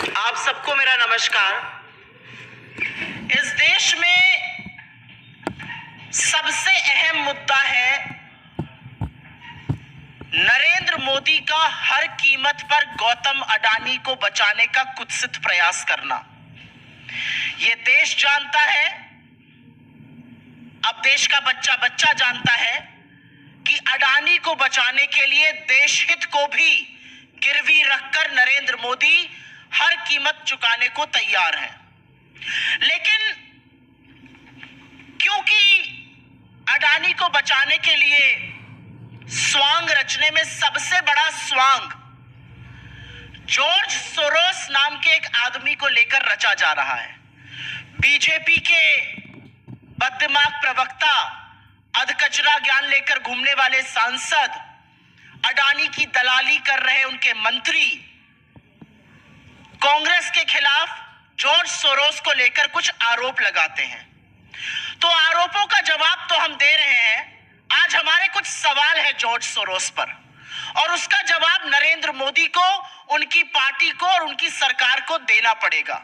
आप सबको मेरा नमस्कार। इस देश में सबसे अहम मुद्दा है नरेंद्र मोदी का हर कीमत पर गौतम अडानी को बचाने का कुत्सित प्रयास करना। यह देश जानता है, अब देश का बच्चा बच्चा जानता है कि अडानी को बचाने के लिए देश हित को भी गिरवी रखकर नरेंद्र मोदी हर कीमत चुकाने को तैयार है। लेकिन क्योंकि अडानी को बचाने के लिए स्वांग रचने में सबसे बड़ा स्वांग जॉर्ज सोरोस नाम के एक आदमी को लेकर रचा जा रहा है। बीजेपी के बददिमाग प्रवक्ता, अधकचरा ज्ञान लेकर घूमने वाले सांसद, अडानी की दलाली कर रहे उनके मंत्री कांग्रेस के खिलाफ जॉर्ज सोरोस को लेकर कुछ आरोप लगाते हैं। तो आरोपों का जवाब तो हम दे रहे हैं। आज हमारे कुछ सवाल है जॉर्ज सोरोस पर, और उसका जवाब नरेंद्र मोदी को, उनकी पार्टी को और उनकी सरकार को देना पड़ेगा।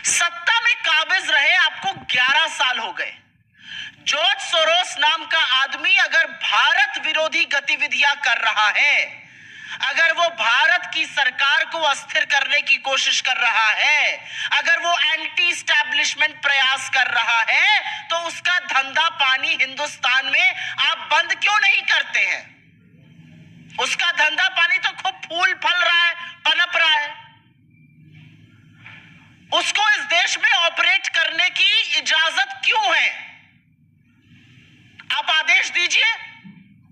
सत्ता में काबिज रहे आपको 11 साल हो गए। जॉर्ज सोरोस नाम का आदमी अगर भारत विरोधी गतिविधियां कर रहा है, अगर वो भारत की सरकार को अस्थिर करने की कोशिश कर रहा है, अगर वो एंटी एस्टैब्लिशमेंट प्रयास कर रहा है, तो उसका धंधा पानी हिंदुस्तान में आप बंद क्यों नहीं करते हैं? उसका धंधा पानी तो खूब फूल फल रहा है, पनप रहा है। उसको इस देश में ऑपरेट करने की इजाजत क्यों है? आप आदेश दीजिए,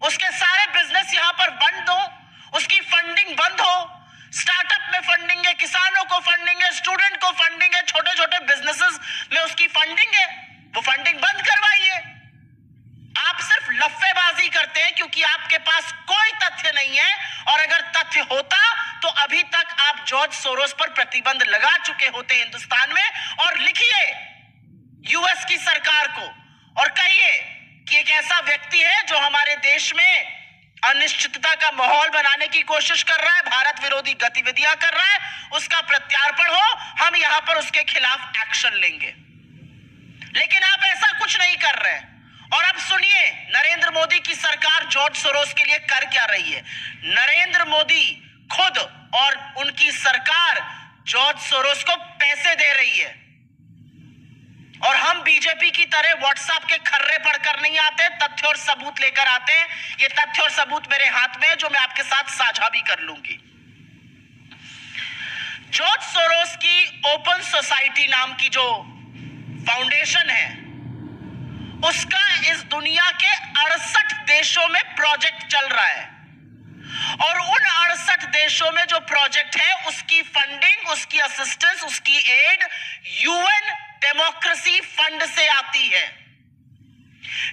उसके सारे बिजनेस यहां पर बंद हो, उसकी फंडिंग बंद हो। स्टार्टअप में फंडिंग है, किसानों को फंडिंग है, स्टूडेंट को फंडिंग है, छोटे छोटे बिजनेसेस में उसकी फंडिंग है, वो फंडिंग बंद करवाइए। आप सिर्फ लफ्फेबाजी करते हैं क्योंकि आपके पास कोई तथ्य नहीं है, और अगर तथ्य होता तो अभी तक आप जॉर्ज सोरोस पर प्रतिबंध लगा चुके होते हिंदुस्तान में। और लिखिए यूएस की सरकार को और कहिए कि एक ऐसा व्यक्ति है जो हमारे देश में अनिश्चितता का माहौल बनाने की कोशिश कर रहा है, भारत विरोधी गतिविधियां कर रहा है, उसका प्रत्यार्पण हो, हम यहां पर उसके खिलाफ एक्शन लेंगे। लेकिन आप ऐसा कुछ नहीं कर रहे हैं। और अब सुनिए नरेंद्र मोदी की सरकार जॉर्ज सोरोस के लिए कर क्या रही है। नरेंद्र मोदी खुद और उनकी सरकार जॉर्ज सोरोस को पैसे दे रही है। और हम बीजेपी की तरह व्हाट्सएप के खर्रे पढ़कर नहीं आते, तथ्य और सबूत लेकर आते हैं। ये तथ्य और सबूत मेरे हाथ में है जो मैं आपके साथ साझा भी कर लूंगी। जॉर्ज सोरोस की ओपन सोसाइटी नाम की जो फाउंडेशन है, उसका इस दुनिया के 68 देशों में प्रोजेक्ट चल रहा है। और उन 68 देशों में जो प्रोजेक्ट है, उसकी फंडिंग, उसकी असिस्टेंस, उसकी एड यूएन डेमोक्रेसी फंड से आती है।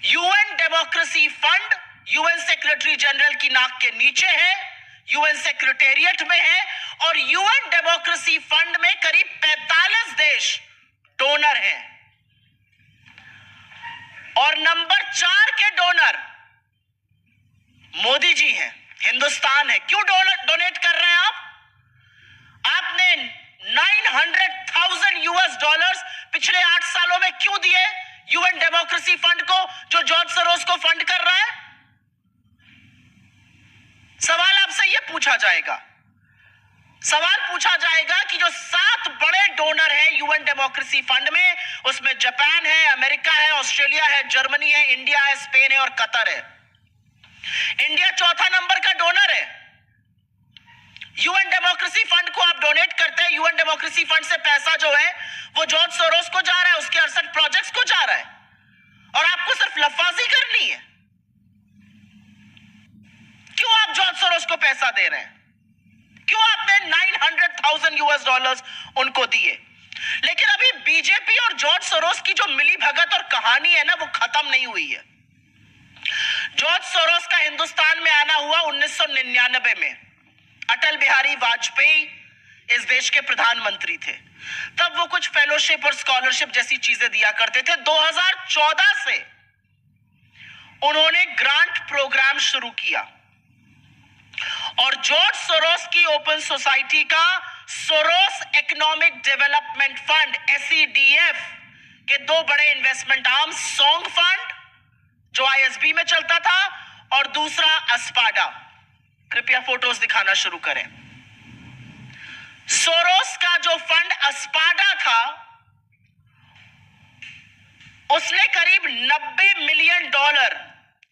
UN democracy fund UN secretary general की नाक के नीचे है, यूएन सेक्रेटेरिएट में है, और यूएन डेमोक्रेसी फंड में करीब 45 देश डोनर हैं। और नंबर 4 के डोनर मोदी जी हैं, हिंदुस्तान है। क्यों डोनेट कर रहे हैं आप? आपने 900,000 यूएस डॉलर्स पिछले 8 सालों में क्यों दिए यूएन डेमोक्रेसी फंड को, जो जॉर्ज सोरोस को फंड कर रहा है? सवाल आपसे यह पूछा जाएगा। सवाल पूछा जाएगा कि जो 7 बड़े डोनर हैं यूएन डेमोक्रेसी फंड में, उसमें जापान है, अमेरिका है, ऑस्ट्रेलिया है, जर्मनी है, इंडिया है, स्पेन है और कतर है। इंडिया चौथा नंबर का डोनर है। यूएन डेमोक्रेसी फंड को आप डोनेट करते हैं, यूएन डेमोक्रेसी फंड से पैसा जो है वो जॉर्ज सोरोस को जा रहा है, उसके 68 प्रोजेक्ट्स को जा रहा है, और आपको सिर्फ लफ्फाजी करनी है। क्यों आप जॉर्ज सोरोस को पैसा दे रहे हैं? क्यों आपने 900,000 यूएस डॉलर्स उनको दिए? लेकिन अभी बीजेपी और जॉर्ज सोरोस की जो मिली भगत और कहानी है ना, वो खत्म नहीं हुई है। जॉर्ज सोरोस का हिंदुस्तान में आना हुआ 1999 में। अटल बिहारी वाजपेयी इस देश के प्रधानमंत्री थे। तब वो कुछ फेलोशिप और स्कॉलरशिप जैसी चीजें दिया करते थे। 2014 से उन्होंने ग्रांट प्रोग्राम शुरू किया और जॉर्ज सोरोस की ओपन सोसाइटी का Soros economic development fund SEDF के दो बड़े इन्वेस्टमेंट आर्म, सोंग फंड जो ISB में चलता था और दूसरा अस्पाडा। कृपया फोटोज दिखाना शुरू करें। सोरोस का जो फंड अस्पाडा था उसने करीब $90 मिलियन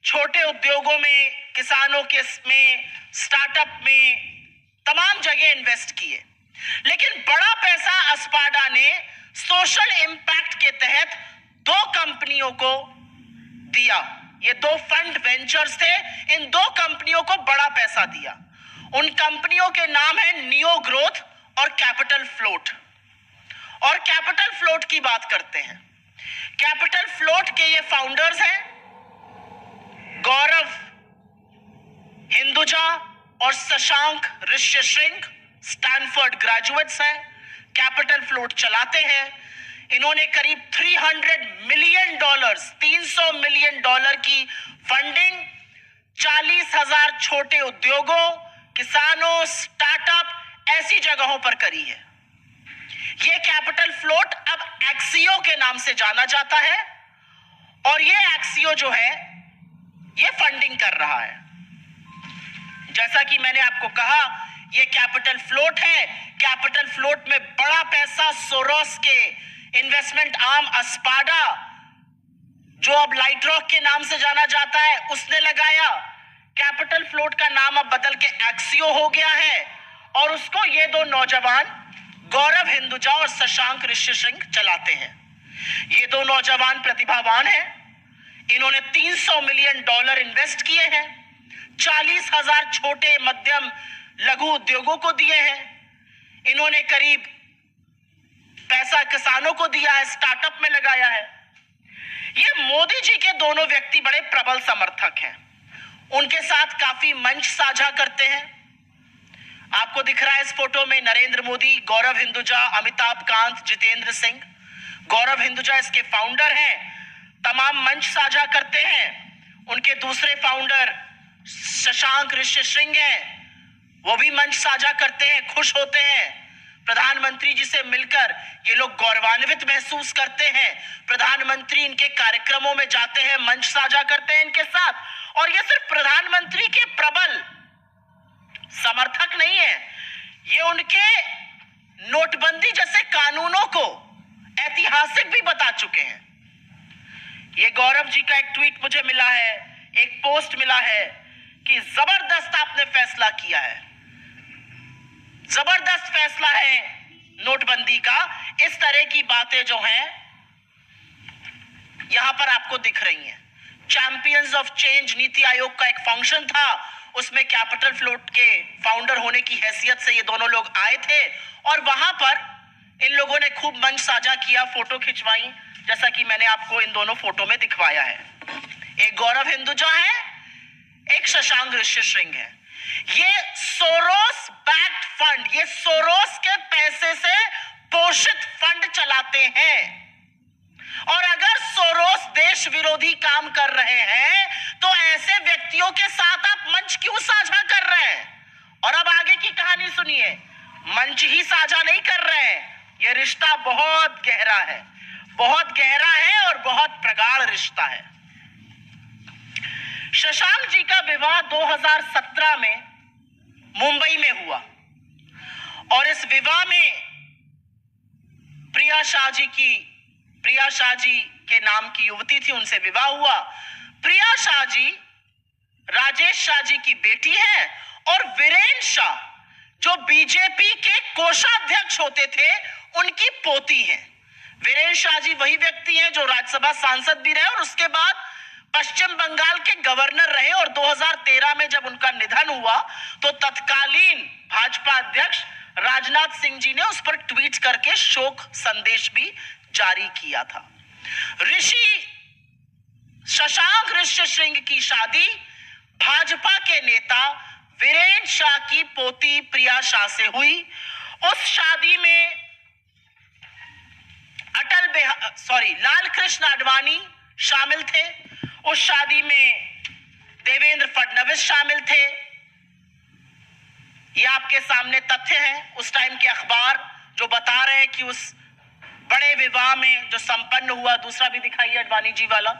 छोटे उद्योगों में, किसानों के में, स्टार्टअप में, तमाम जगह इन्वेस्ट किए। लेकिन बड़ा पैसा अस्पाडा ने सोशल इंपैक्ट के तहत दो कंपनियों को दिया। ये दो फंड वेंचर्स थे, इन दो कंपनियों को बड़ा पैसा दिया। उन कंपनियों के नाम है नियो ग्रोथ और कैपिटल फ्लोट। और कैपिटल फ्लोट की बात करते हैं। कैपिटल फ्लोट के ये फाउंडर्स हैं गौरव हिंदुजा और शशांक ऋष्यशृंग, स्टैनफोर्ड ग्रेजुएट्स हैं, कैपिटल फ्लोट चलाते हैं। इन्होंने करीब $300 मिलियन, $300 मिलियन की फंडिंग 40,000 छोटे उद्योगों, किसानों, स्टार्टअप ऐसी जगहों पर करी है। यह कैपिटल फ्लोट अब एक्सियो के नाम से जाना जाता है और यह एक्सियो जो है यह फंडिंग कर रहा है। जैसा कि मैंने आपको कहा, यह कैपिटल फ्लोट है। कैपिटल फ्लोट में बड़ा पैसा सोरोस के इन्वेस्टमेंट आर्म अस्पाडा, जो अब लाइट रॉक के नाम से जाना जाता है, उसने लगाया। कैपिटल फ्लोट का नाम अब बदल के एक्सियो हो गया है और उसको ये दो नौजवान गौरव हिंदुजा और शशांक ऋष्यशृंग चलाते हैं। ये दो नौजवान प्रतिभावान हैं। इन्होंने $300 मिलियन इन्वेस्ट किए हैं, 40,000 छोटे मध्यम लघु उद्योगों को दिए हैं। इन्होंने करीब पैसा किसानों को दिया है, स्टार्टअप में लगाया है। ये मोदी जी के दोनों व्यक्ति बड़े प्रबल समर्थक हैं। उनके साथ काफी मंच साझा करते हैं। आपको दिख रहा है इस फोटो में नरेंद्र मोदी, गौरव हिंदुजा, अमिताभ कांत, जितेंद्र सिंह। गौरव हिंदुजा इसके फाउंडर हैं, तमाम मंच साझा करते हैं। उनके दूसरे फाउंडर शशांक ऋष्यशृंग हैं, वो भी मंच साझा करते हैं, खुश होते हैं। प्रधानमंत्री जी से मिलकर ये लोग गौरवान्वित महसूस करते हैं। प्रधानमंत्री इनके कार्यक्रमों में जाते हैं, मंच साझा करते हैं इनके साथ। और ये सिर्फ प्रधानमंत्री के प्रबल समर्थक नहीं है, ये उनके नोटबंदी जैसे कानूनों को ऐतिहासिक भी बता चुके हैं। ये गौरव जी का एक ट्वीट मुझे मिला है, एक पोस्ट मिला है कि जबरदस्त आपने फैसला किया है, जबरदस्त फैसला है नोटबंदी का। इस तरह की बातें जो हैं यहां पर आपको दिख रही हैं। Champions of change NITI Aayog का एक फंक्शन था, उसमें कैपिटल फ्लोट के फाउंडर होने की हैसियत से ये दोनों लोग आए थे और वहां पर इन लोगों ने खूब मंच साझा किया, फोटो खिंचवाई, जैसा कि मैंने आपको इन दोनों फोटो में दिखवाया है। एक गौरव हिंदुजा है, एक शशांक ऋष्यशृंग है। ये सोरोस बैक्ड फंड, ये सोरोस के पैसे से पोषित फंड चलाते हैं। और अगर सोरोस देश विरोधी काम कर रहे हैं तो ऐसे व्यक्तियों के साथ आप मंच क्यों साझा कर रहे हैं? और अब आगे की कहानी सुनिए। मंच ही साझा नहीं कर रहे हैं, यह रिश्ता बहुत गहरा है, बहुत गहरा है और बहुत प्रगाढ़ रिश्ता है। शशांक जी का विवाह 2017 में मुंबई में हुआ और इस विवाह में प्रिया शाह जी के नाम की युवती थी, उनसे विवाह हुआ। प्रिया शाह जी राजेश शाह जी की बेटी है और वीरेंद्र शाह जो बीजेपी के कोषाध्यक्ष होते थे उनकी पोती हैं। वीरेंद्र शाह जी वही व्यक्ति हैं जो राज्यसभा सांसद भी रहे और उसके बाद पश्चिम बंगाल के गवर्नर रहे। और 2013 में जब उनका निधन हुआ तो तत्कालीन भाजपा अध्यक्ष राजनाथ सिंह जी ने उस पर ट्वीट करके शोक संदेश भी जारी किया था। शशांक ऋष्यशृंग की शादी भाजपा के नेता वीरेंद्र शाह की पोती प्रिया शाह से हुई। उस शादी में लाल कृष्ण आडवाणी शामिल थे, उस शादी में देवेंद्र फडणवीस शामिल थे, ये आपके सामने तथ्य है, उस टाइम के अखबार जो बता रहे हैं कि उस बड़े विवाह में जो संपन्न हुआ, दूसरा भी दिखाइए अडवाणी जी वाला,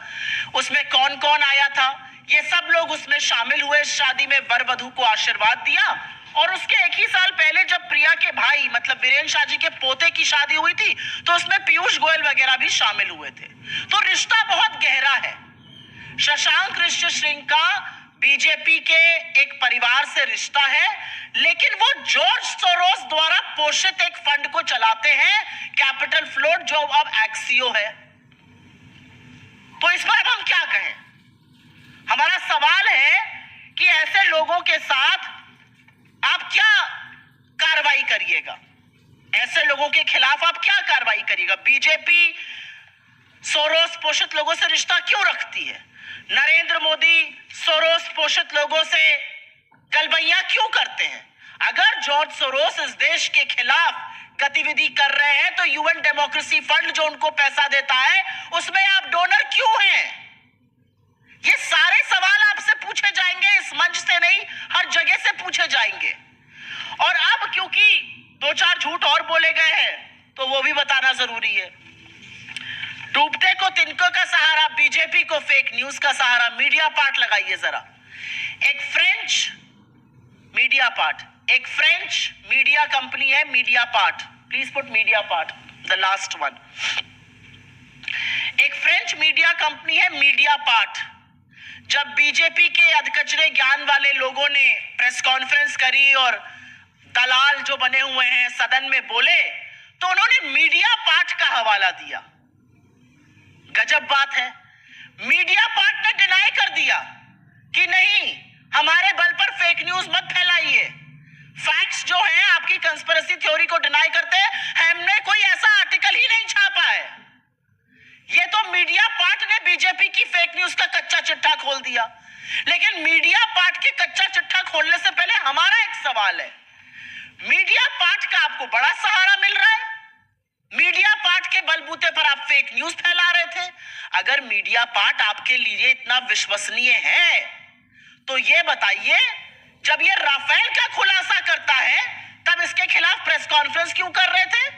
उसमें कौन कौन आया था, ये सब लोग उसमें शामिल हुए। शादी में वर वधू को आशीर्वाद दिया। और उसके एक ही साल पहले जब प्रिया के भाई मतलब वीरेंद्र शाह जी के पोते की शादी हुई थी तो उसमें पीयूष गोयल वगैरह भी शामिल हुए थे। तो रिश्ता बहुत गहरा है। शशांक ऋषि सिंह का बीजेपी के एक परिवार से रिश्ता है, लेकिन वो जॉर्ज सोरोस द्वारा पोषित एक फंड को चलाते हैं, कैपिटल फ्लोट, जो अब एक्सियो है। तो इस पर अब हम क्या कहें? हमारा सवाल है कि ऐसे लोगों के साथ आप क्या कार्रवाई करिएगा? ऐसे लोगों के खिलाफ आप क्या कार्रवाई करिएगा? बीजेपी सोरोस पोषित लोगों से रिश्ता क्यों रखती है? नरेंद्र मोदी सोरोस पोषित लोगों से गलबैया क्यों करते हैं? अगर जॉर्ज सोरोस इस देश के खिलाफ गतिविधि कर रहे हैं तो यूएन डेमोक्रेसी फंड जो उनको पैसा देता है उसमें आप डोनर क्यों हैं? ये सारे सवाल आपसे पूछे जाएंगे, इस मंच से नहीं, हर जगह से पूछे जाएंगे। और अब क्योंकि दो चार झूठ और बोले गए हैं तो वो भी बताना जरूरी है। डूबते को तिनकों का सहारा, बीजेपी को फेक न्यूज का सहारा। मीडिया पार्ट लगाइए जरा। एक फ्रेंच मीडिया कंपनी है media part. Please put media part, the last one. एक फ्रेंच मीडिया कंपनी है मीडिया पार्ट। जब बीजेपी के अधकचरे ज्ञान वाले लोगों ने प्रेस कॉन्फ्रेंस करी और दलाल जो बने हुए हैं सदन में बोले तो उन्होंने मीडिया पार्ट का हवाला दिया। गजब बात है। मीडिया पार्ट ने डिनाई कर दिया कि नहीं, हमारे बल पर फेक न्यूज मत फैलाइए। फैक्ट्स जो हैं आपकी कंस्पिरेसी थ्योरी को डिनाई करते हैं, हमने कोई ऐसा आर्टिकल ही नहीं छापा है। ये तो मीडिया पार्ट ने बीजेपी की फेक न्यूज का कच्चा चिट्ठा खोल दिया। लेकिन मीडिया पार्ट के कच्चा चिट्ठा खोलने से पहले हमारा एक सवाल है, मीडिया पार्ट का आपको बड़ा सहारा मिल रहा है, मीडिया पार्ट के बलबूते पर आप फेक न्यूज फैला रहे थे। अगर मीडिया पार्ट आपके लिए इतना विश्वसनीय है तो ये बताइए, जब ये राफेल का खुलासा करता है तब इसके खिलाफ प्रेस कॉन्फ्रेंस क्यों कर रहे थे?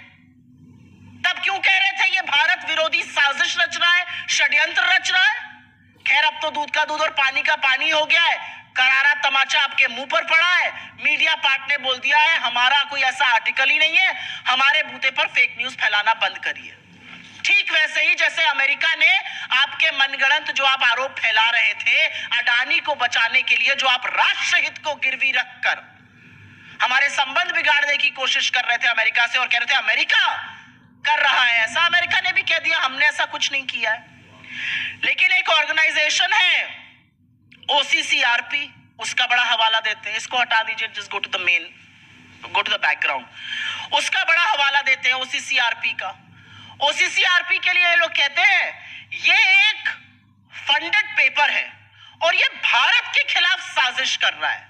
तब क्यों कह रहे थे ये भारत विरोधी साजिश रच रहा है, षड्यंत्र रच रहा है? खैर अब तो दूध का दूध और पानी का पानी हो गया है, करारा तमाचा आपके मुंह पर पड़ा है। मीडिया पार्ट ने बोल दिया है हमारा कोई ऐसा आर्टिकल ही नहीं है, हमारे बूते पर फेक न्यूज फैलाना बंद करिए। ठीक वैसे ही जैसे अमेरिका ने आपके मनगढ़ंत जो आप आरोप फैला रहे थे अडानी को बचाने के लिए, जो आप राष्ट्र हित को गिरवी रखकर हमारे संबंध बिगाड़ने की कोशिश कर रहे थे अमेरिका से, और कह रहे थे अमेरिका कर रहा है ऐसा, अमेरिका ने भी कह दिया हमने ऐसा कुछ नहीं किया है। लेकिन एक ऑर्गेनाइजेशन है OCCRP, उसका बड़ा हवाला देते हैं, इसको हटा दीजिए, just go to the background. उसका बड़ा हवाला देते हैं OCCRP का। OCCRP के लिए ये लोग कहते हैं ये एक फंडेड पेपर है और ये भारत के खिलाफ साजिश कर रहा है।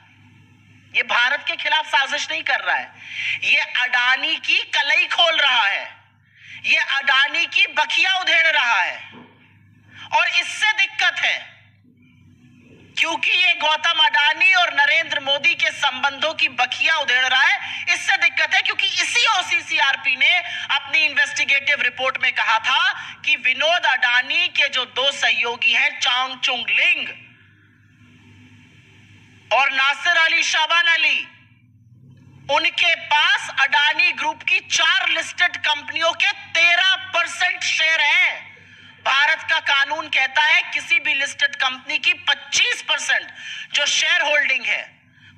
ये भारत के खिलाफ साजिश नहीं कर रहा है, ये अडानी की कलई खोल रहा है, ये अडानी की बखिया उधेड़ रहा है। और इससे दिक्कत है क्योंकि ये गौतम अडानी और नरेंद्र मोदी के संबंधों की बखिया उधेड़ रहा है। इससे दिक्कत है क्योंकि इसी OCCRP ने अपनी इन्वेस्टिगेटिव रिपोर्ट में कहा था कि विनोद अडानी के जो दो सहयोगी हैं चांगचुंग लिंग और नासिर अली शाबान अली, उनके पास अडानी ग्रुप की 4 लिस्टेड कंपनियों के 13% शेयर हैं। भारत का कानून कहता है किसी भी लिस्टेड कंपनी की 25% जो शेयर होल्डिंग है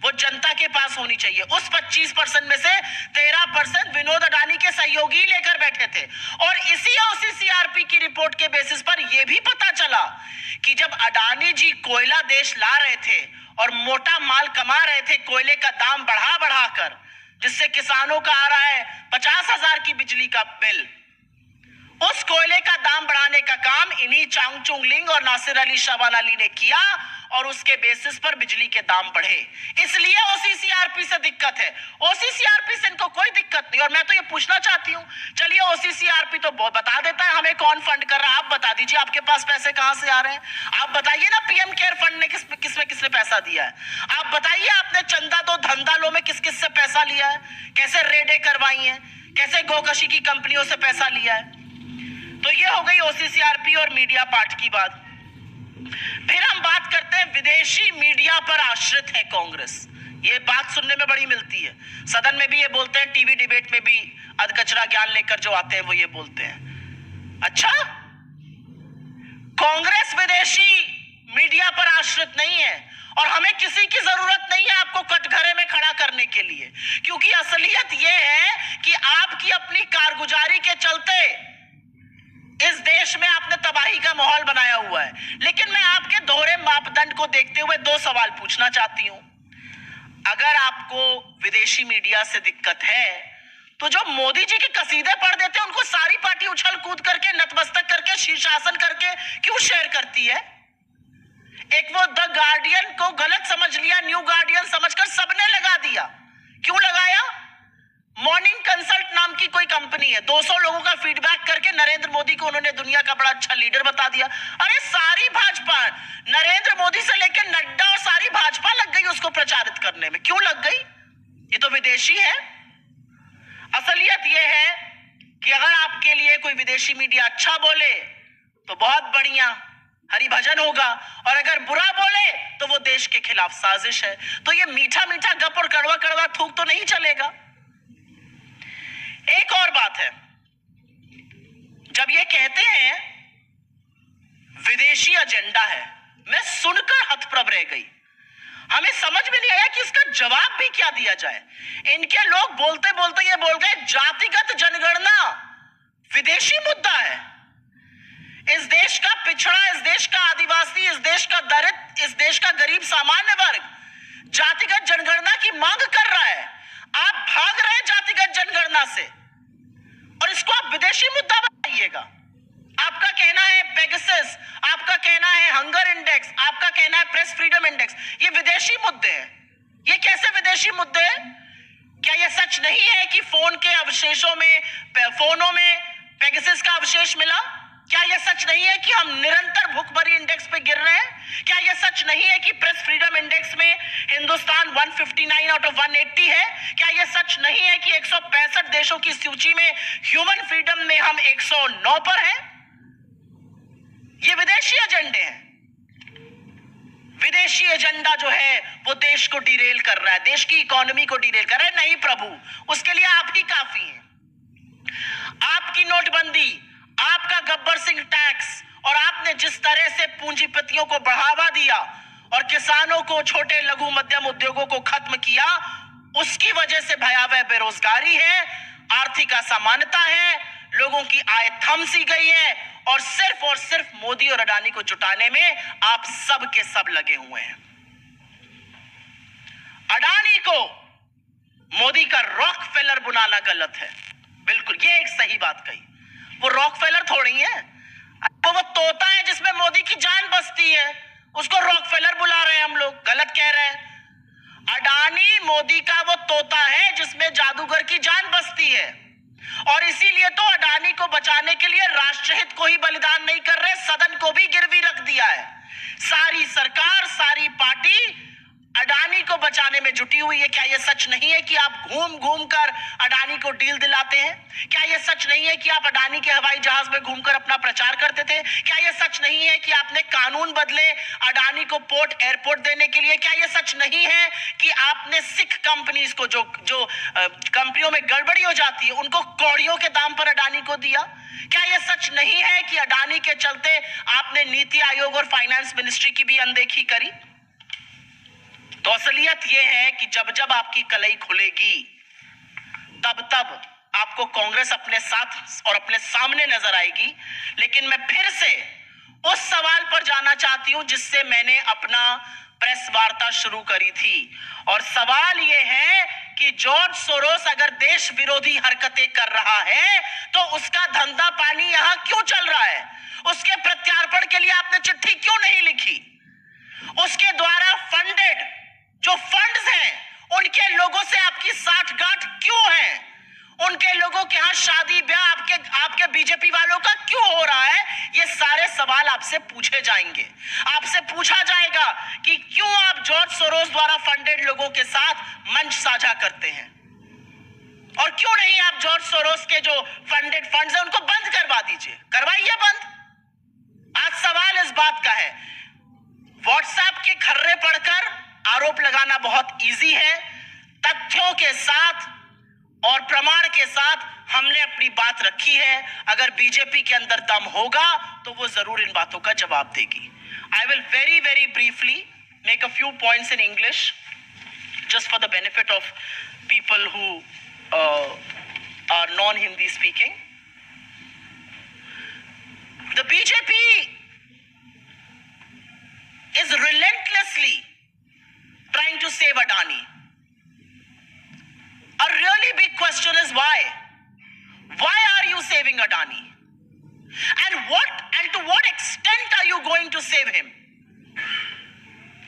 वो जनता के पास होनी चाहिए। उस 25% में से 13% विनोद अडानी के सहयोगी लेकर बैठे थे। और इसी OCCRP की रिपोर्ट के बेसिस पर यह भी पता चला कि जब अडानी जी कोयला देश ला रहे थे और मोटा माल कमा रहे थे कोयले का दाम बढ़ा बढ़ाकर, जिससे किसानों का आ रहा है 50,000 की बिजली का बिल, उस कोयले का दाम बढ़ाने का काम इन्हीं चांगचुंग लिंग और नासिर अली शाबान अली ने किया और उसके बेसिस पर बिजली के दाम बढ़े। इसलिए OCCRP से दिक्कत है। OCCRP से इनको कोई दिक्कत नहीं। और और मैं तो ये पूछना चाहती हूँ, चलिए ओसीसीआरपी तो बता देता है हमें कौन फंड कर रहा है, आप बता दीजिए आपके पास पैसे कहां से आ रहे हैं। आप बताइए ना पीएम केयर फंड ने किसने पैसा दिया है। आप बताइए आपने चंदा दो धंधा लो में किस किस से पैसा लिया है, कैसे रेडें करवाई हैं, कैसे गोकशी की कंपनियों से पैसा लिया है। तो ये हो गई ओसीसीआरपी और मीडिया पार्ट की बात। फिर हम बात करते हैं विदेशी मीडिया पर आश्रित है कांग्रेस। ये बात सुनने में बड़ी मिलती है, सदन में भी ये बोलते हैं, टीवी डिबेट में भी अधकचरा ज्ञान लेकर जो आते हैं वो ये बोलते हैं। अच्छा, कांग्रेस विदेशी मीडिया पर आश्रित नहीं है और हमें किसी की जरूरत नहीं है आपको कटघरे में खड़ा करने के लिए, क्योंकि असलियत यह है कि आपकी अपनी कारगुजारी के चलते इस देश में आपने तबाही का माहौल बनाया हुआ है। लेकिन मैं आपके दोहरे मापदंड को देखते हुए दो सवाल पूछना चाहती हूं। अगर आपको विदेशी मीडिया से दिक्कत है तो जो मोदी जी के कसीदे पढ़ देते हैं उनको सारी पार्टी उछल कूद करके नतमस्तक करके शीर्षासन करके क्यों शेयर करती है। एक वो द गार्डियन को गलत समझ लिया, न्यू गार्डियन समझकर सबने लगा दिया। क्यों लगाया? मॉर्निंग कंसल्ट नाम की कोई कंपनी है, 200 लोगों का फीडबैक करके नरेंद्र मोदी को उन्होंने दुनिया का बड़ा अच्छा लीडर बता दिया। अरे सारी भाजपा, नरेंद्र मोदी से लेकर नड्डा और सारी भाजपा लग गई उसको प्रचारित करने में। क्यों लग गई? ये तो विदेशी है। असलियत यह है कि अगर आपके लिए कोई विदेशी मीडिया अच्छा बोले तो बहुत बढ़िया हरिभजन होगा, और अगर बुरा बोले तो वो देश के खिलाफ साजिश है। तो ये मीठा मीठा गप और कड़वा कड़वा थूक तो नहीं चलेगा। एक और बात है, जब ये कहते हैं विदेशी एजेंडा है, मैं सुनकर हतप्रभ रह गई। हमें समझ में नहीं आया कि इसका जवाब भी क्या दिया जाए। इनके लोग बोलते बोलते ये बोल गए जातिगत जनगणना विदेशी मुद्दा है। इस देश का पिछड़ा, इस देश का आदिवासी, इस देश का दलित, इस देश का गरीब सामान्य वर्ग जातिगत जनगणना की मांग कर रहा है। आप भाग रहे हैं जातिगत जनगणना से और इसको आप विदेशी मुद्दा बताइएगा। आपका कहना है पेगासस, आपका कहना है हंगर इंडेक्स, आपका कहना है प्रेस फ्रीडम इंडेक्स, ये विदेशी मुद्दे हैं। ये कैसे विदेशी मुद्दे हैं? क्या यह सच नहीं है कि फोन के अवशेषों में, फोनों में पेगासस का अवशेष मिला? क्या यह सच नहीं है कि हम निरंतर भुखमरी इंडेक्स पे गिर रहे हैं? क्या यह सच नहीं है कि प्रेस फ्रीडम इंडेक्स में हिंदुस्तान 159 आउट ऑफ 180 है? क्या यह सच नहीं है कि 165 देशों की सूची में ह्यूमन फ्रीडम में हम 109 पर हैं? ये विदेशी एजेंडे हैं। विदेशी एजेंडा जो है वो देश को डिरेल कर रहा है, देश की इकोनॉमी को डिरेल कर रहा है। नहीं प्रभु, उसके लिए आप ही काफी हैं। आपकी नोटबंदी, आपका गब्बर सिंह टैक्स और आपने जिस तरह से पूंजीपतियों को बढ़ावा दिया और किसानों को, छोटे लघु मध्यम उद्योगों को खत्म किया, उसकी वजह से भयावह बेरोजगारी है, आर्थिक असमानता है, लोगों की आय थम सी गई है और सिर्फ मोदी और अडानी को जुटाने में आप सब के सब लगे हुए हैं। अडानी को मोदी का रॉकफेलर बुलाना गलत है। बिल्कुल, ये एक सही बात कही। वो रॉकफेलर थोड़ी है, वो तोता है जिसमें मोदी की जान बसती है, उसको रॉकफेलर बुला रहे हैं हम लोग। गलत कह रहे हैं। अडानी मोदी का वो तोता है जिसमें जादूगर की जान बसती है, और इसीलिए तो अडानी को बचाने के लिए राष्ट्रहित को ही बलिदान नहीं कर रहे, सदन को भी गिरवी रख दिया है। सारी सरकार, सारी पार्टी अडानी को बचाने में जुटी हुई है। क्या यह सच नहीं है कि आप घूम घूम कर अडानी को डील दिलाते हैं? क्या यह सच नहीं है कि आप अडानी के हवाई जहाज में घूमकर अपना प्रचार करते थे? क्या यह सच नहीं है कि आपने कानून बदले अडानी को पोर्ट एयरपोर्ट देने के लिए? क्या यह सच नहीं है कि आपने सिख कंपनीज को, जो कंपनियों में गड़बड़ी हो जाती है, उनको कौड़ियों के दाम पर अडानी को दिया? क्या यह सच नहीं है कि अडानी के चलते आपने नीति आयोग और फाइनेंस मिनिस्ट्री की भी अनदेखी करी? तो असलियत यह है कि जब जब आपकी कलई खुलेगी तब तब आपको कांग्रेस अपने साथ और अपने सामने नजर आएगी। लेकिन मैं फिर से उस सवाल पर जाना चाहती हूं जिससे मैंने अपना प्रेस वार्ता शुरू करी थी, और सवाल यह है कि जॉर्ज सोरोस अगर देश विरोधी हरकतें कर रहा है तो उसका धंधा पानी यहां क्यों चल रहा है? उसके प्रत्यार्पण के लिए आपने चिट्ठी क्यों नहीं लिखी? उसके द्वारा फंडेड जो फंड्स हैं उनके लोगों से आपकी साठगांठ क्यों है? उनके बीजेपी वालों का क्यों हो रहा है, ये सारे सवाल आपसे पूछे जाएंगे। आपसे पूछा जाएगा कि क्यों आप जॉर्ज सोरोस द्वारा फंडेड लोगों के साथ मंच साझा करते हैं, और क्यों नहीं आप जॉर्ज सोरोस के जो फंडेड फंड्स हैं उनको बंद करवा दीजिए, करवाइए बंद। आज सवाल इस बात का है, व्हाट्सएप के खर्रे पढ़कर आरोप लगाना बहुत इजी है, तथ्यों के साथ और प्रमाण के साथ हमने अपनी बात रखी है। अगर बीजेपी के अंदर दम होगा तो वो जरूर इन बातों का जवाब देगी। I will very very briefly make a few points in English just for the benefit of people who are non-Hindi speaking. The BJP is relentlessly trying to save Adani. A really big question is why? Why are you saving Adani? And to what extent are you going to save him?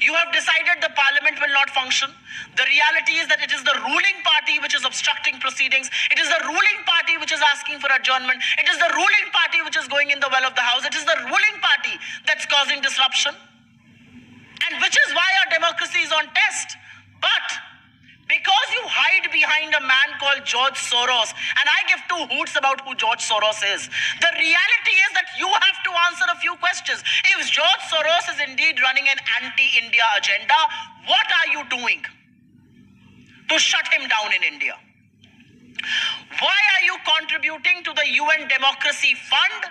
You have decided the parliament will not function. The reality is that it is the ruling party which is obstructing proceedings. It is the ruling party which is asking for adjournment. It is the ruling party which is going in the well of the house. It is the ruling party that's causing disruption. And which is why our democracy is on test. But because you hide behind a man called George Soros, and I give two hoots about who George Soros is, the reality is that you have to answer a few questions. If George Soros is indeed running an anti-India agenda, what are you doing to shut him down in India? Why are you contributing to the UN Democracy Fund,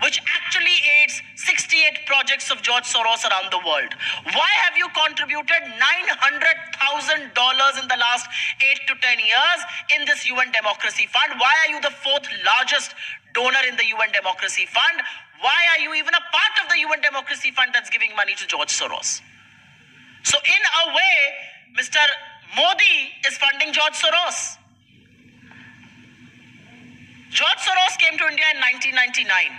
which actually aids 68 projects of George Soros around the world? Why have you contributed $900,000 in the last 8 to 10 years in this UN Democracy Fund? Why are you the fourth largest donor in the UN Democracy Fund? Why are you even a part of the UN Democracy Fund that's giving money to George Soros? So in a way, Mr. Modi is funding George Soros. George Soros came to India in 1999.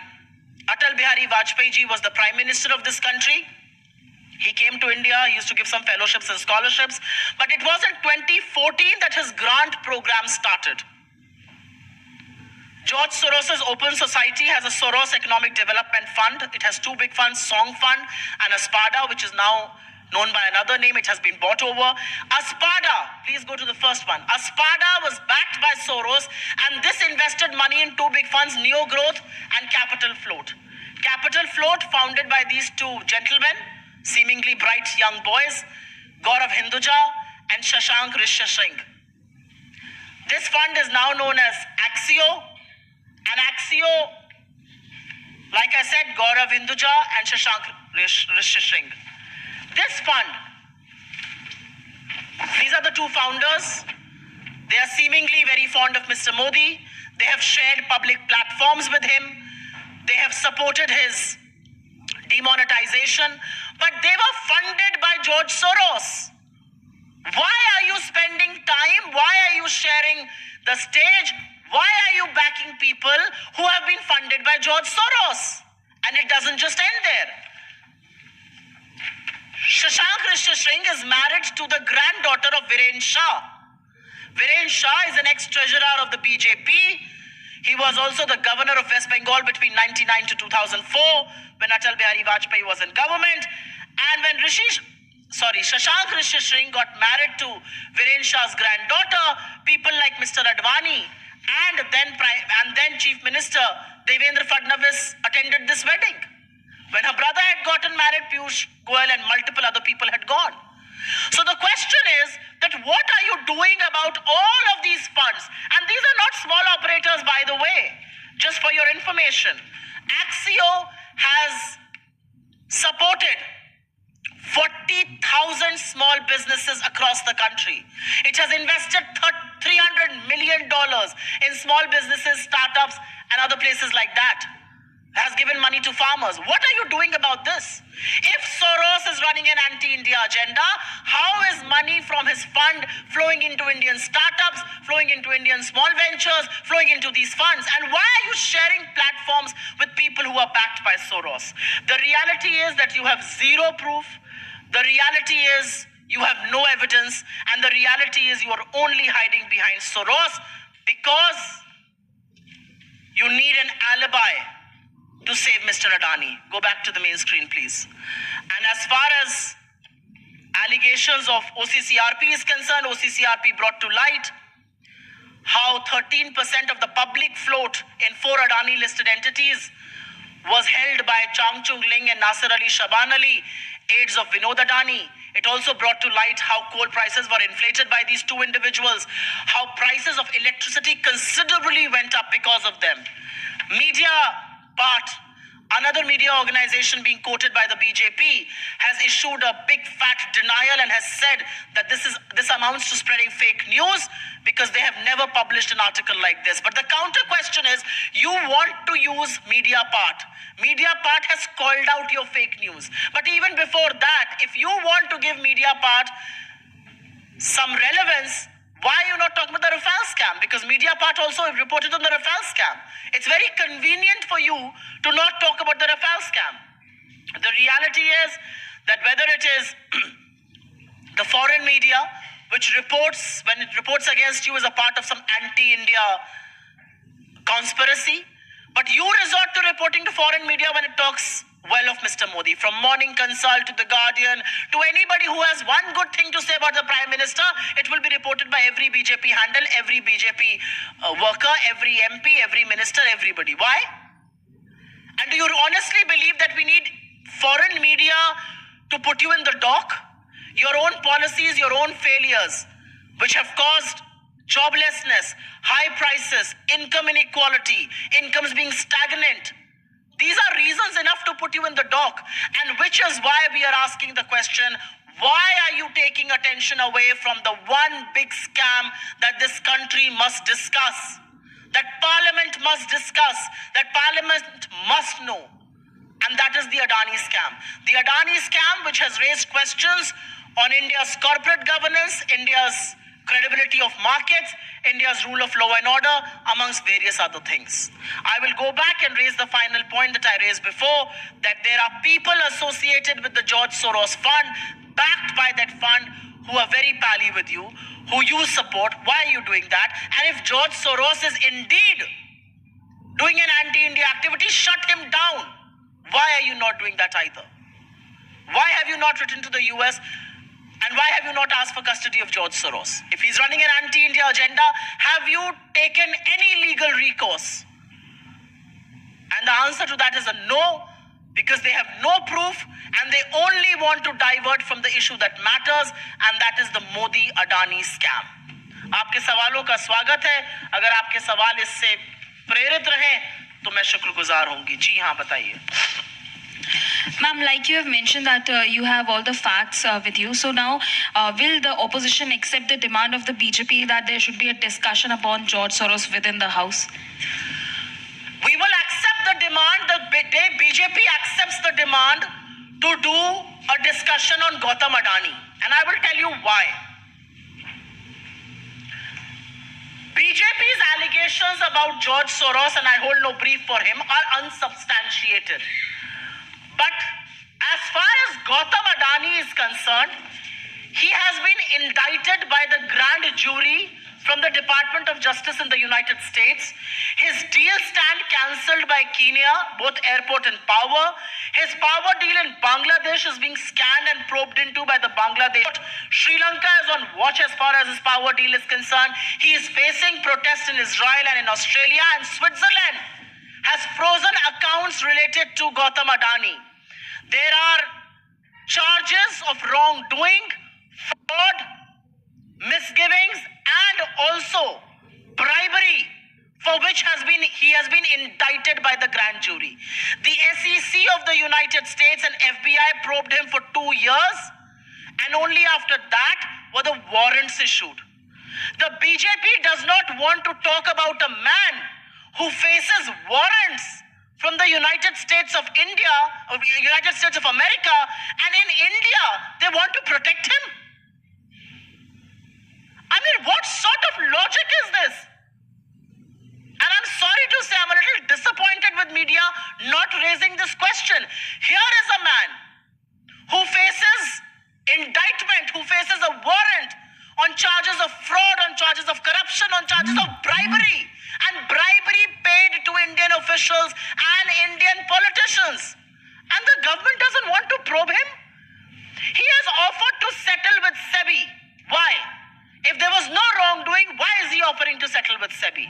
Atal Bihari Vajpayee ji was the Prime Minister of this country. He came to India, he used to give some fellowships and scholarships. But it was in 2014 that his grant program started. George Soros' Open Society has a Soros Economic Development Fund. It has two big funds, Song Fund and Aspada, which is now known by another name. It has been bought over. Aspada, please go to the first one. Aspada was backed by Soros, and this invested money in two big funds, Neo Growth and Capital Float. Capital Float, founded by these two gentlemen, seemingly bright young boys, Gaurav Hinduja and Shashank Rishyasingh. This fund is now known as Axio, and Axio, like I said, Gaurav Hinduja and Shashank Rishyasingh. This fund, these are the two founders. They are seemingly very fond of Mr. Modi. They have shared public platforms with him. They have supported his demonetization, but they were funded by George Soros. Why are you spending time? Why are you sharing the stage? Why are you backing people who have been funded by George Soros? And it doesn't just end there. Shashank Rishyasingh is married to the granddaughter of Viren Shah. Viren Shah is an ex-treasurer of the BJP. He was also the governor of West Bengal between 1999 to 2004 when Atal Bihari Vajpayee was in government. And when Shashank Rishyasingh got married to Viren Shah's granddaughter, people like Mr. Advani and then Chief Minister Devendra Fadnavis attended this wedding. When her brother had gotten married, Piyush Goyal and multiple other people had gone. So the question is that what are you doing about all of these funds? And these are not small operators, by the way, just for your information. Axio has supported 40,000 small businesses across the country. It has invested $300 million in small businesses, startups, and other places like that. Has given money to farmers. What are you doing about this? If Soros is running an anti-India agenda, how is money from his fund flowing into Indian startups, flowing into Indian small ventures, flowing into these funds? And why are you sharing platforms with people who are backed by Soros? The reality is that you have zero proof. The reality is you have no evidence. And the reality is you are only hiding behind Soros because You need an alibi to save Mr. Adani. Go back to the main screen, please. And as far as allegations of OCCRP is concerned, OCCRP brought to light how 13% of the public float in 4 Adani listed entities was held by Chang Chung Ling and Nasir Ali Shaban Ali, aides of Vinod Adani. It also brought to light how coal prices were inflated by these 2 individuals, how prices of electricity considerably went up because of them. Media part, another media organization being quoted by the BJP, has issued a big fat denial and has said that this amounts to spreading fake news because they have never published an article like this. But the counter question is, you want to use media part. Media part has called out your fake news. But even before that, if you want to give media part some relevance, why are you not talking about the Rafale scam? Because media part also reported on the Rafale scam. It's very convenient for you to not talk about the Rafale scam. The reality is that whether it is the foreign media, which reports, when it reports against you, is a part of some anti-India conspiracy, but you resort to reporting to foreign media when it talks well of Mr. Modi. From Morning Consult to The Guardian, to anybody who has one good thing to say about the Prime Minister, it will be reported by every BJP handle, every BJP worker, every MP, every minister, everybody. Why? And do you honestly believe that we need foreign media to put you in the dock? Your own policies, your own failures, which have caused joblessness, high prices, income inequality, incomes being stagnant. These are reasons enough to put you in the dock. And which is why we are asking the question, why are you taking attention away from the one big scam that this country must discuss, that Parliament must discuss, that Parliament must know? And that is the Adani scam. The Adani scam, which has raised questions on India's corporate governance, India's credibility of markets, India's rule of law and order, amongst various other things. I will go back and raise the final point that I raised before, that there are people associated with the George Soros Fund, backed by that fund, who are very pally with you, who you support. Why are you doing that? And if George Soros is indeed doing an anti-India activity, shut him down. Why are you not doing that either? Why have you not written to the US? And why have you not asked for custody of George Soros? If he's running an anti-India agenda, have you taken any legal recourse? And the answer to that is a no, because they have no proof and they only want to divert from the issue that matters, and that is the Modi-Adani scam. आपके सवालों का स्वागत है. अगर आपके सवाल इससे प्रेरित रहे तो मैं शुक्रगुजार होंगी. जी हाँ, बताइए. Ma'am, like you have mentioned that you have all the facts with you. So now, will the opposition accept the demand of the BJP that there should be a discussion upon George Soros within the House? We will accept the demand the day BJP accepts the demand to do a discussion on Gautam Adani. And I will tell you why. BJP's allegations about George Soros, and I hold no brief for him, are unsubstantiated. But as far as Gautam Adani is concerned, he has been indicted by the grand jury from the Department of Justice in the United States. His deal stand cancelled by Kenya, both airport and power. His power deal in Bangladesh is being scanned and probed into by the Bangladesh. Sri Lanka is on watch as far as his power deal is concerned. He is facing protests in Israel and in Australia, and Switzerland has frozen accounts related to Gautam Adani. There are charges of wrongdoing, fraud, misgivings, and also bribery, for which he has been indicted by the grand jury. The SEC of the United States and FBI probed him for 2 years, and only after that were the warrants issued. The BJP does not want to talk about a man who faces warrants from the United States of India, or United States of America, and in India, they want to protect him? I mean, what sort of logic is this? And I'm sorry to say, I'm a little disappointed with media not raising this question. Here is a man who faces indictment, who faces a warrant on charges of fraud, on charges of corruption, on charges of bribery, and bribery paid to India officials and Indian politicians. And the government doesn't want to probe him. He has offered to settle with SEBI. Why? If there was no wrongdoing, why is he offering to settle with SEBI?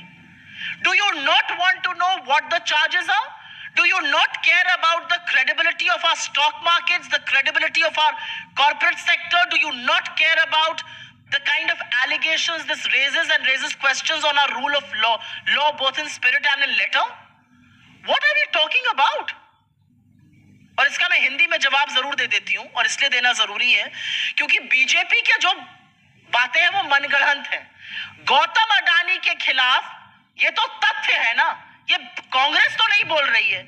Do you not want to know what the charges are? Do you not care about the credibility of our stock markets, the credibility of our corporate sector? Do you not care about the kind of allegations this raises and raises questions on our rule of law both in spirit and in letter? What are we talking about? और इसका मैं हिंदी में जवाब जरूर दे देती हूं, और इसलिए देना जरूरी है क्योंकि बीजेपी के जो बातें हैं वो मनगढ़ंत है। गौतम अडानी के खिलाफ ये तो तथ्य है ना, ये कांग्रेस तो नहीं बोल रही है।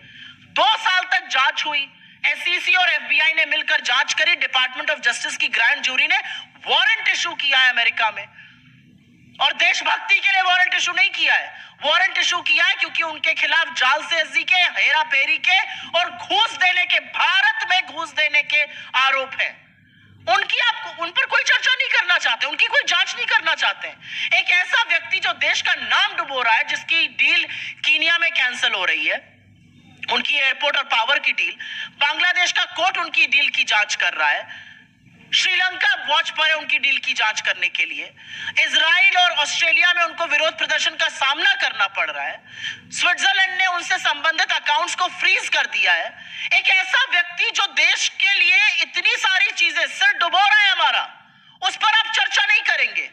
2 साल तक जांच हुई, एसईसी और एफबीआई ने मिलकर जांच करी, डिपार्टमेंट ऑफ जस्टिस की ग्रैंड जूरी ने वारंट इशू किया है अमेरिका में, और देशभक्ति के लिए वारंट इशू नहीं किया है। वारंट इशू किया है क्योंकि उनके खिलाफ जालसाजी के, हेराफेरी के और घूस देने के, भारत में घूस देने के आरोप है। उन पर कोई चर्चा नहीं करना चाहते, उनकी कोई जांच नहीं करना चाहते। एक ऐसा व्यक्ति जो देश का नाम डुबो रहा है, जिसकी डील कीनिया में कैंसिल हो रही है, उनकी एयरपोर्ट और पावर की डील, बांग्लादेश का कोर्ट उनकी डील की जांच कर रहा है, श्रीलंका वॉच पर है उनकी डील की जांच करने के लिए, इजराइल और ऑस्ट्रेलिया में उनको विरोध प्रदर्शन का सामना करना पड़ रहा है, स्विट्जरलैंड ने उनसे संबंधित अकाउंट्स को फ्रीज कर दिया है। एक ऐसा व्यक्ति जो देश के लिए इतनी सारी चीजें सिर डुबो रहा है हमारा, उस पर आप चर्चा नहीं करेंगे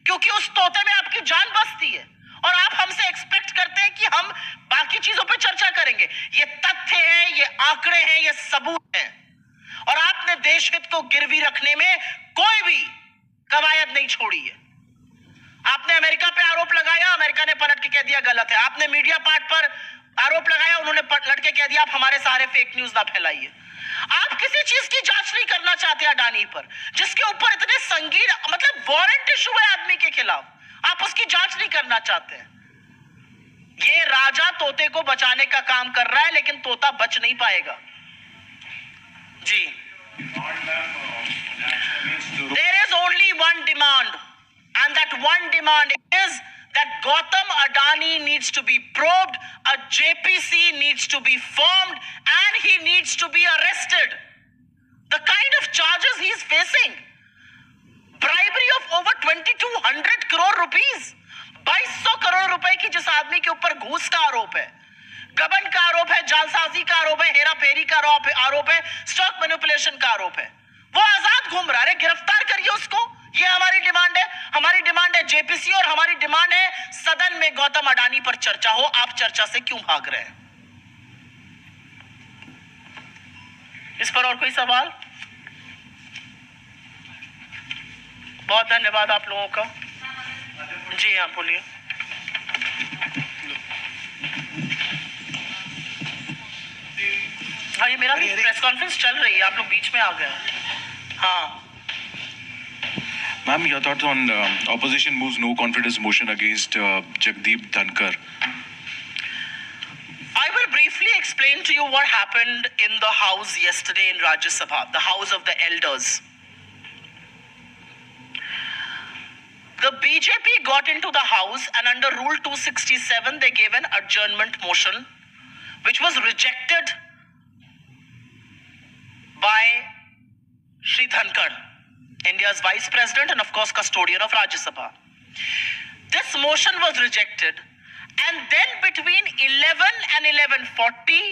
क्योंकि उस तोते में आपकी जान बसती है, और आप हमसे एक्सपेक्ट करते हैं कि हम बाकी चीजों पर चर्चा करेंगे। ये तथ्य है, ये आंकड़े हैं, ये सबूत हैं, और आपने देश हित को गिरवी रखने में कोई भी कवायद नहीं छोड़ी है। आपने अमेरिका पे आरोप लगाया, अमेरिका ने पलट के कह दिया गलत है। आपने मीडिया पार्ट पर आरोप लगाया, उन्होंने पलट के कह दिया आप हमारे सारे फेक न्यूज ना फैलाइए। आप किसी चीज की जांच नहीं करना चाहते अडानी पर, जिसके ऊपर इतने संगीन मतलब वारंट इशू है आदमी के खिलाफ, आप उसकी जांच नहीं करना चाहते हैं। ये राजा तोते को बचाने का काम कर रहा है, लेकिन तोता बच नहीं पाएगा जी। There is only one demand, and that one demand is that Gautam Adani needs to be probed, a JPC needs to be formed, and he needs to be arrested. The kind of charges he is facing, bribery of over 2200 crore rupees, 2200 crore रुपए की जिस आदमी के ऊपर घूस का आरोप है, गबन का आरोप है, जालसाजी का आरोप है, हेराफेरी का आरोप है, स्टॉक मैनिपुलेशन का आरोप है, वो आजाद घूम रहा है। गिरफ्तार करिए उसको, ये हमारी डिमांड है। हमारी डिमांड है जेपीसी, और हमारी डिमांड है सदन में गौतम अडानी पर चर्चा हो। आप चर्चा से क्यों भाग रहे हैं? इस पर और कोई सवाल? बहुत धन्यवाद आप लोगों का। जी हाँ, बोलिए। हाँ, ये मेरा भी प्रेस कॉन्फ्रेंस चल रही है, आप लोग बीच में आ गए। हाँ Ma'am, your thoughts on opposition moves no confidence motion against Jagdeep Dhankar. I will briefly explain to you what happened in the house yesterday in Rajya Sabha, the house of the elders. The BJP got into the house, and under Rule 267 they gave an adjournment motion which was rejected by Shri Dhankar, India's Vice President and of course custodian of Rajya Sabha. This motion was rejected, and then between 11 and 11:40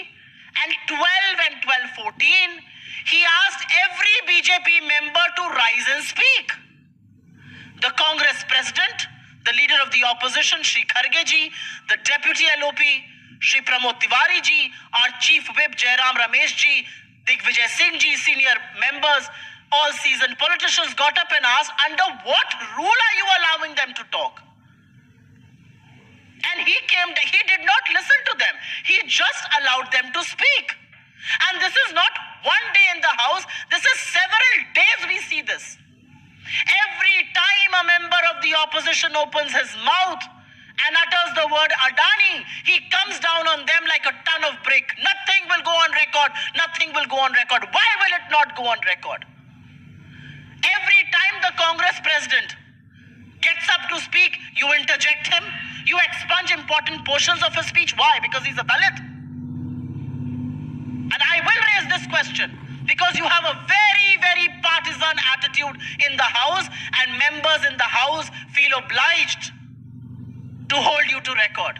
and 12 and 12:14, he asked every BJP member to rise and speak. The Congress President, the leader of the opposition, Shri Kharge ji, the Deputy LOP, Shri Pramod Tiwari ji, our Chief Whip Jairam Ramesh ji, Digvijay Singh ji, senior members, all seasoned politicians got up and asked, under what rule are you allowing them to talk? And he did not listen to them. He just allowed them to speak. And this is not one day in the house, this is several days we see this. Every time a member of the opposition opens his mouth and utters the word Adani, he comes down on them like a ton of brick. Nothing will go on record. Nothing will go on record. Why will it not go on record? Every time the Congress president gets up to speak, you interject him, You expunge important portions of his speech. Why? Because he's a Dalit. And I will raise this question because you have a very, very partisan attitude in the House, and members in the House feel obliged to hold you to record.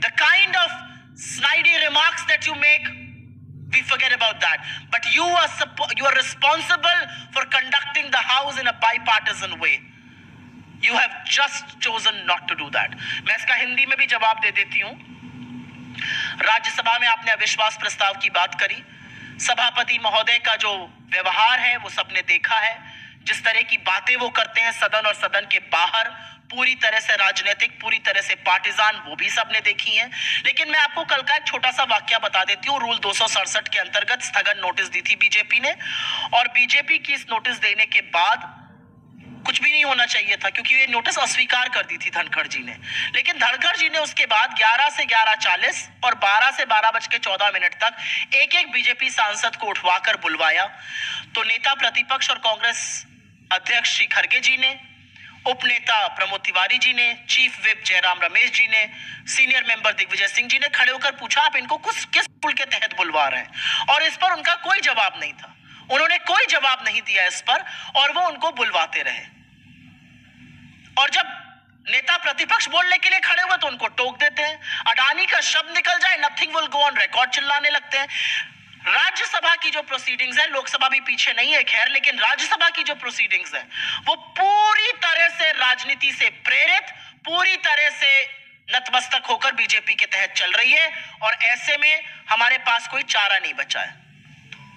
The kind of snidey remarks that you make, we forget about that. But you are responsible for conducting the House in a bipartisan way. You have just chosen not to do that. मैं इसका हिंदी में भी जवाब दे देती हूँ. राज्यसभा में आपने अविश्वास प्रस्ताव की बात करी. सभापति महोदय का जो व्यवहार है वो सबने देखा है. जिस तरह की बातें वो करते हैं सदन और सदन के बाहर, पूरी तरह से राजनीतिक, पूरी तरह से पार्टिजान, वो भी सबने देखी है. लेकिन मैं आपको कल का एक छोटा सा वाक्य बता देती हूँ. रूल 267 के अंतर्गत स्थगन नोटिस दी थी बीजेपी ने, और बीजेपी की इस नोटिस देने के बाद कुछ भी नहीं होना चाहिए था, क्योंकि ये नोटिस अस्वीकार कर दी थी धनखड़ जी ने. लेकिन धनखड़ जी ने उसके बाद 11 से 11:40 और 12 से 12:14 तक एक एक बीजेपी सांसद को उठवाकर बुलवाया. तो नेता प्रतिपक्ष और कांग्रेस अध्यक्ष श्री खड़गे जी ने, उपनेता प्रमोद तिवारी जी ने, चीफ विप जयराम रमेश जी ने, सीनियर मेंबर दिग्विजय सिंह जी ने खड़े होकर पूछा आप इनको किस रूल के तहत बुलवा रहे हैं, और इस पर उनका कोई जवाब नहीं था. उन्होंने कोई जवाब नहीं दिया इस पर, और वो उनको बुलवाते रहे. और जब नेता प्रतिपक्ष बोलने के लिए खड़े हुए तो उनको टोक देते हैं. अडानी का शब्द निकल जाए, nothing will go on record, चिल्लाने लगते हैं. राज्यसभा की जो प्रोसीडिंग्स है, लोकसभा भी पीछे नहीं है खैर, लेकिन राज्यसभा की जो प्रोसीडिंग्स है वो पूरी तरह से राजनीति से प्रेरित, पूरी तरह से नतमस्तक होकर बीजेपी के तहत चल रही है. और ऐसे में हमारे पास कोई चारा नहीं बचा है.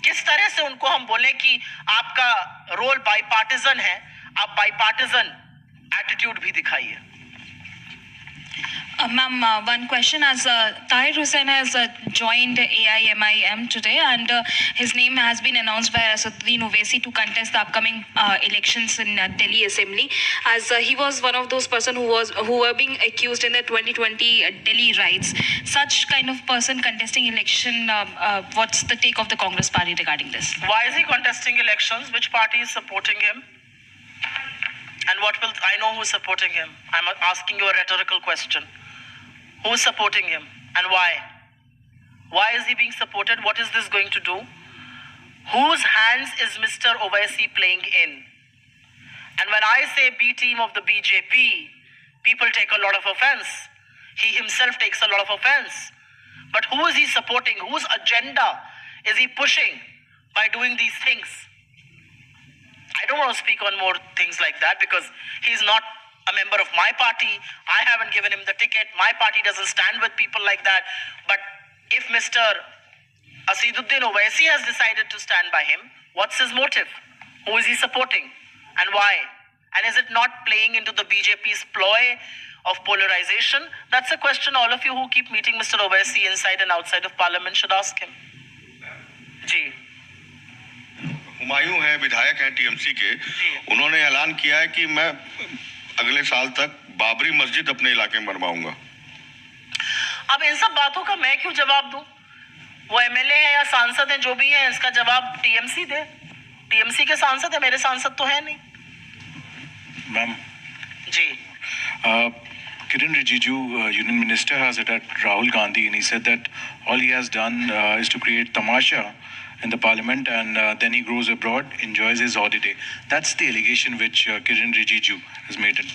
किस तरह से उनको हम बोले कि आपका रोल बाईपार्टिजन है, आप बाईपार्टिजन एटीट्यूड भी दिखाइए. Ma'am, one question, as Tahir Hussain has joined AIMIM today, and his name has been announced by Asaduddin Owaisi to contest the upcoming elections in Delhi Assembly, as he was one of those person who were being accused in the 2020 Delhi riots. Such kind of person contesting election, what's the take of the Congress party regarding this? Why is he contesting elections? Which party is supporting him? And what will I know who is supporting him? I'm asking you a rhetorical question. Who is supporting him and why? Why is he being supported? What is this going to do? Whose hands is Mr. Owaisi playing in? And when I say B team of the BJP, people take a lot of offense. He himself takes a lot of offense. But who is he supporting? Whose agenda is he pushing by doing these things? I don't want to speak on more things like that because he's not a member of my party. I haven't given him the ticket. My party doesn't stand with people like that. But if Mr. Asaduddin Owaisi has decided to stand by him, what's his motive? Who is he supporting and why? And is it not playing into the BJP's ploy of polarization? That's a question all of you who keep meeting Mr. Owaisi inside and outside of Parliament should ask him. जी. हुमायूं है, विधायक हैं TMC के. उन्होंने ऐलान किया है कि मैं अगले साल तक बाबरी मस्जिद अपने इलाके में बनवाऊंगा. अब इन सब बातों का मैं क्यों जवाब दूं? वो एमएलए है या सांसद हैं, जो भी है, इसका जवाब टीएमसी दे. टीएमसी के सांसद है, मेरे सांसद तो है नहीं. Ma'am ji. Kiran Rijiju, Union Minister, has attacked Rahul Gandhi, and he said that all he has done is to create tamasha in the parliament, and then he goes abroad, enjoys his holiday. That's the allegation which Kiran Rijiju has made at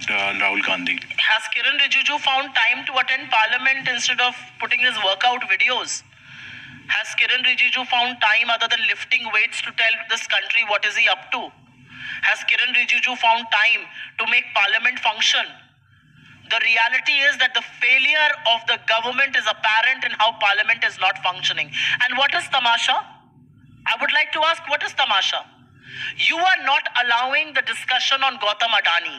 Rahul Gandhi. Has Kiran Rijiju found time to attend parliament instead of putting his workout videos? Has Kiran Rijiju found time other than lifting weights to tell this country what is he up to? Has Kiran Rijiju found time to make parliament function? The reality is that the failure of the government is apparent in how parliament is not functioning. And what is tamasha? I would like to ask, what is tamasha? You are not allowing the discussion on Gautam Adani,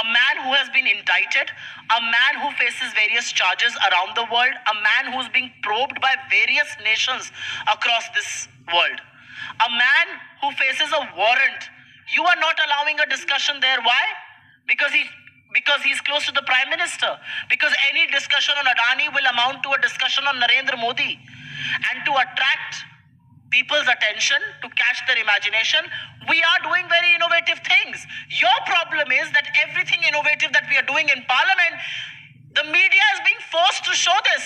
a man who has been indicted, a man who faces various charges around the world, a man who's being probed by various nations across this world, a man who faces a warrant. You are not allowing a discussion there. Why? Because he's close to the Prime Minister. Because any discussion on Adani will amount to a discussion on Narendra Modi. And to attract people's attention, to catch their imagination, we are doing very innovative things. Your problem is that everything innovative that we are doing in Parliament, the show this.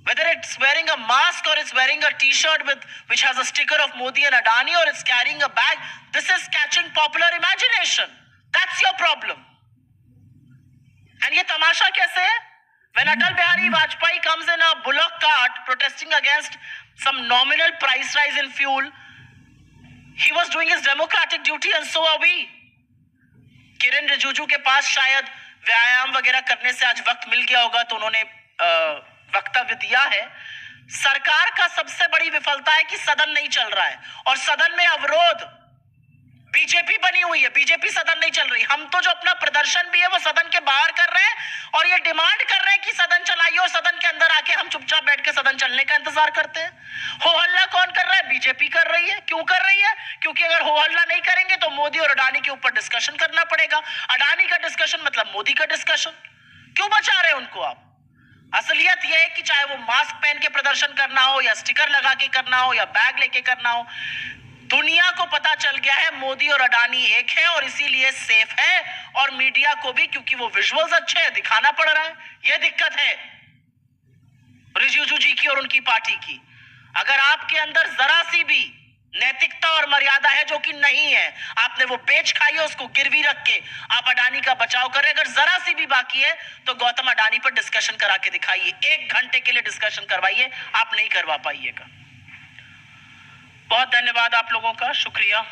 Whether it's wearing a mask or it's wearing a t-shirt which has a sticker of Modi and Adani, or it's carrying a bag, this is catching popular imagination. That's your problem. And ye tamasha kaise hai? When Atal Bihari Vajpayee comes in a bullock cart protesting against some nominal price rise in fuel, he was doing his democratic duty, and so are we. किरण रिजिजू के पास शायद व्यायाम वगैरह करने से आज वक्त मिल गया होगा, तो उन्होंने वक्तव्य दिया है। सरकार का सबसे बड़ी विफलता है कि सदन नहीं चल रहा है, और सदन में अवरोध बीजेपी बनी हुई है, बीजेपी सदन नहीं चल रही। हम तो जो अपना प्रदर्शन भी है वो सदन के बाहर कर रहे हैं, और ये डिमांड कर रहे हैं कि सदन चलाइए, और सदन के अंदर आके हम चुपचाप बैठ के सदन चलने का इंतजार करते हैं। हो हल्ला कौन कर रहा है? बीजेपी कर रही है। क्यों कर रही है? क्योंकि अगर हो हल्ला नहीं करेंगे तो मोदी और अडानी के ऊपर डिस्कशन करना पड़ेगा। अडानी का डिस्कशन मतलब मोदी का डिस्कशन। क्यों बचा रहे हैं उनको आप? असलियत यह है कि चाहे वो मास्क पहन के प्रदर्शन करना हो, या स्टिकर लगा के करना हो, या बैग लेके करना हो, दुनिया को पता चल गया है मोदी और अडानी एक है, और इसीलिए सेफ है। और मीडिया को भी, क्योंकि वो विजुअल्स अच्छे हैं, दिखाना पड़ रहा है। यह दिक्कत है रिजिजू जी की और उनकी पार्टी की। अगर आपके अंदर जरा सी भी नैतिकता और मर्यादा है, जो कि नहीं है, आपने वो बेच खाई है, उसको गिरवी रख के आप अडानी का बचाव कर रहे हैं। अगर जरा सी भी बाकी है तो गौतम अडानी पर डिस्कशन करा के दिखाइए। 1 घंटे के लिए डिस्कशन करवाइए, आप नहीं करवा पाइएगा। बहुत धन्यवाद आप लोगों का, शुक्रिया।